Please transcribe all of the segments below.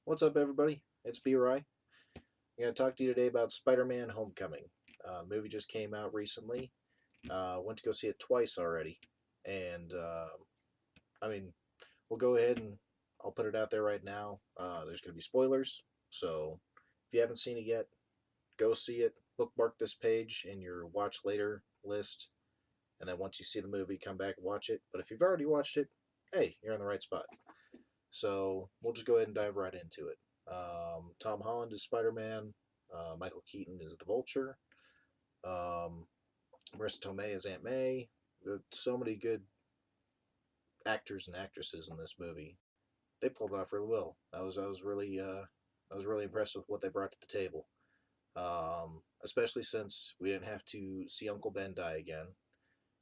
What's up, everybody? It's B-Ry. I'm going to talk to you today about Spider-Man Homecoming. The movie just came out recently. Went to go see it twice already. And, I mean, we'll go ahead and I'll put it out there right now. There's going to be spoilers. So if you haven't seen it yet, go see it. Bookmark this page in your watch later list. And then once you see the movie, come back and watch it. But if you've already watched it, hey, you're in the right spot. So we'll just go ahead and dive right into it. Tom Holland is Spider-Man. Michael Keaton is the Vulture. Um, Marissa Tomei is Aunt May. So many good actors and actresses in this movie. They pulled it off really well. I was really impressed with what they brought to the table. Especially since we didn't have to see Uncle Ben die again.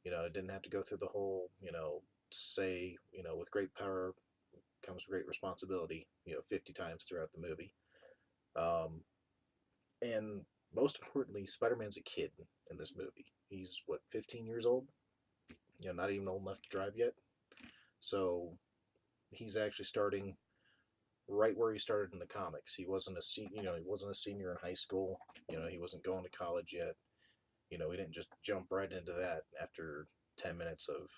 It didn't have to go through the whole, with great power comes great responsibility, 50 times throughout the movie. Um, and most importantly, Spider-Man's a kid in this movie. He's, what, 15 years old? Not even old enough to drive yet. So he's actually starting right where he started in the comics. He wasn't he wasn't a senior in high school. He wasn't going to college yet. We didn't just jump right into that after 10 minutes of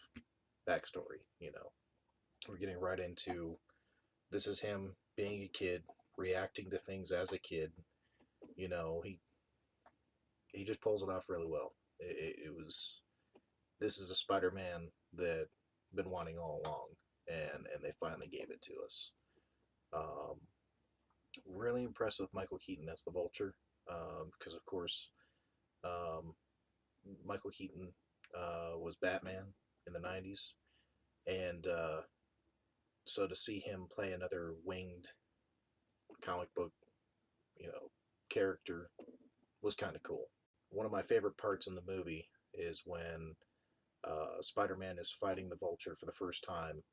backstory. We're getting right into this is him being a kid, reacting to things as a kid. He just pulls it off really well. It was this is a Spider-Man that I've been wanting all along, and they finally gave it to us. Um, really impressed with Michael Keaton as the Vulture, because of course um, Michael Keaton was Batman in the '90s, and so to see him play another winged comic book, you know, character was kind of cool. One of my favorite parts in the movie is when Spider-Man is fighting the Vulture for the first time,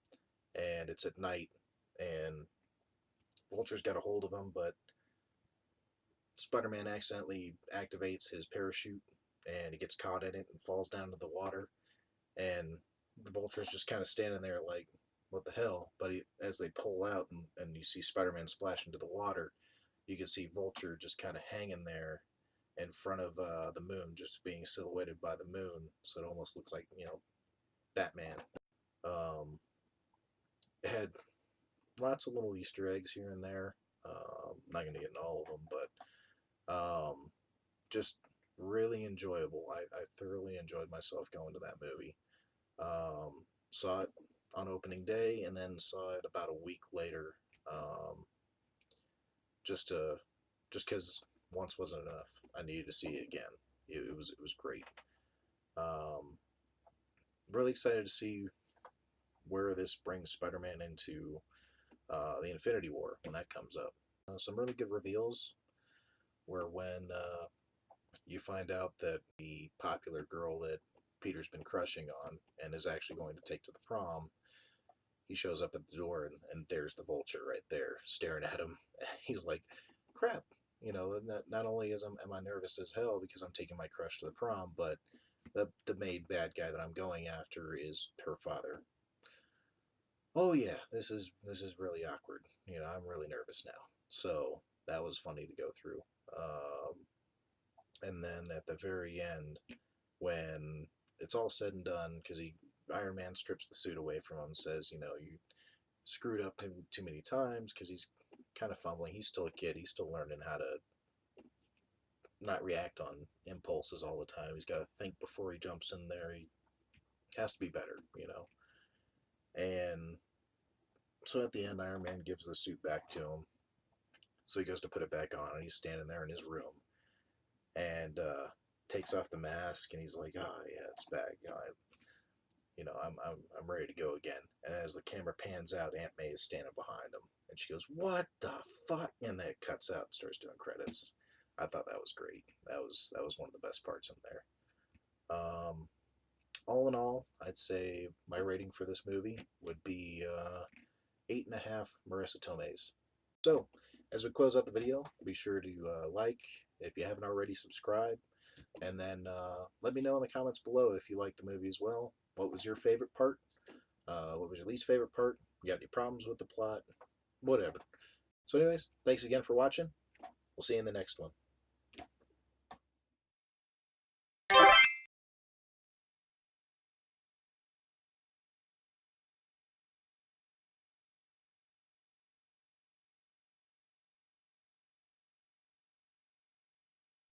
and it's at night, and Vulture's got a hold of him, but Spider-Man accidentally activates his parachute, and he gets caught in it and falls down to the water, and the Vulture's just kind of standing there like, what the hell? But as they pull out and you see Spider-Man splash into the water, you can see Vulture just kind of hanging there in front of the moon, just being silhouetted by the moon, so it almost looked like Batman. Um, it had lots of little Easter eggs here and there. Not going to get into all of them, but just really enjoyable. I thoroughly enjoyed myself going to that movie. Saw it on opening day and then saw it about a week later, um, just to just because once wasn't enough. I needed to see it again. It was great. Um, really excited to see where this brings Spider-Man into the Infinity War when that comes up. Some really good reveals where when you find out that the popular girl that Peter's been crushing on and is actually going to take to the prom, he shows up at the door and there's the Vulture right there staring at him. He's like, crap. Not only am I nervous as hell because I'm taking my crush to the prom, but the main bad guy that I'm going after is her father. Oh yeah, this is really awkward. I'm really nervous now. So that was funny to go through. And then at the very end, when it's all said and done, because Iron Man strips the suit away from him and says, you screwed up too many times, because he's kind of fumbling. He's still a kid. He's still learning how to not react on impulses all the time. He's got to think before he jumps in there. He has to be better. And so at the end, Iron Man gives the suit back to him. So he goes to put it back on, and he's standing there in his room, and takes off the mask, and he's like, "Oh yeah, it's back. I'm ready to go again." And as the camera pans out, Aunt May is standing behind him, and she goes, "What the fuck?" And then it cuts out and starts doing credits. I thought that was great. That was one of the best parts in there. All in all, I'd say my rating for this movie would be 8.5 Marissa Tomei's. So, as we close out the video, be sure to like, if you haven't already, subscribe, and then let me know in the comments below if you liked the movie as well. What was your favorite part? What was your least favorite part? You got any problems with the plot? Whatever. So anyways, thanks again for watching. We'll see you in the next one.